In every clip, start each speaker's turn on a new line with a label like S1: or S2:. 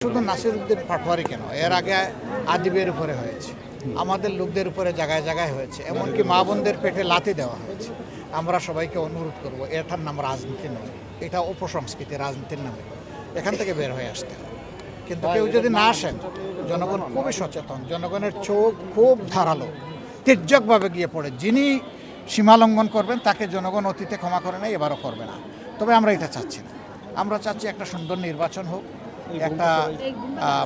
S1: শুধু নাসিরউদ্দিন পাটোয়ারি কেন, এর আগে আদিবের উপরে হয়েছে, আমাদের লোকদের উপরে জায়গায় জায়গায় হয়েছে, এমনকি মা বোনদের পেটে লাথি দেওয়া হয়েছে। আমরা সবাইকে অনুরোধ করব, এটার নাম রাজনীতি নয়, এটা অপসংস্কৃতি, রাজনীতির নামে এখান থেকে বের হয়ে আসতে হবে। কিন্তু কেউ যদি না আসেন, জনগণ খুবই সচেতন, জনগণের চোখ খুব ধারালো, তির্যকভাবে গিয়ে পড়ে। যিনি সীমা লঙ্ঘন করবেন তাকে জনগণ অতীতে ক্ষমা করে নাই, এবারও করবে না। তবে আমরা এটা চাচ্ছি না, আমরা চাচ্ছি একটা সুন্দর নির্বাচন হোক, একটা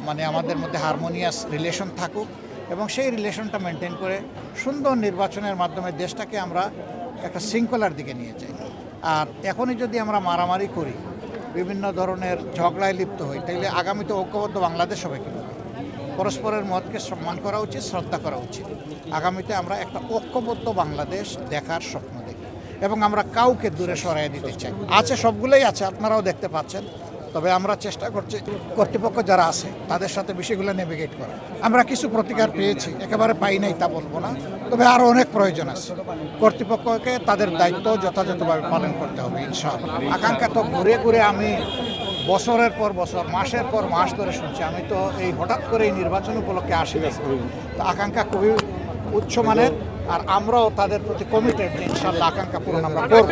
S1: মানে আমাদের মধ্যে হারমোনিয়াস রিলেশন থাকুক, এবং সেই রিলেশনটা মেনটেন করে সুন্দর নির্বাচনের মাধ্যমে দেশটাকে আমরা একটা শৃঙ্খলার দিকে নিয়ে যাই। আর এখনই যদি আমরা মারামারি করি, বিভিন্ন ধরনের ঝগড়ায় লিপ্ত হই, তাইলে আগামীতে ঐক্যবদ্ধ বাংলাদেশ হবে কিন্তু পরস্পরের মতকে সম্মান করা উচিত, শ্রদ্ধা করা উচিত। আগামীতে আমরা একটা ঐক্যবদ্ধ বাংলাদেশ দেখার স্বপ্ন দেখি, এবং আমরা কাউকে দূরে সরাই দিতে চাই। আছে, সবগুলোই আছে, আপনারাও দেখতে পাচ্ছেন। তবে আমরা চেষ্টা করছি কর্তৃপক্ষ যারা আছে তাদের সাথে বিষয়গুলো নেভিগেট করা। আমরা কিছু প্রতিকার পেয়েছি, একেবারে পাই নাই তা বলবো না, তবে আরও অনেক প্রয়োজন আছে। কর্তৃপক্ষকে তাদের দায়িত্ব যথাযথভাবে পালন করতে হবে ইনশাআল্লাহ। আকাঙ্ক্ষা তো ঘুরে ঘুরে আমি বছরের পর বছর, মাসের পর মাস ধরে শুনছি, আমি তো এই হঠাৎ করে এই নির্বাচন উপলক্ষে আসিনি। তো আকাঙ্ক্ষা খুবই উচ্চমানের, আর আমরাও তাদের প্রতি কমিটেড যে ইনশাআল্লাহ আকাঙ্ক্ষা পূরণ আমরা করব।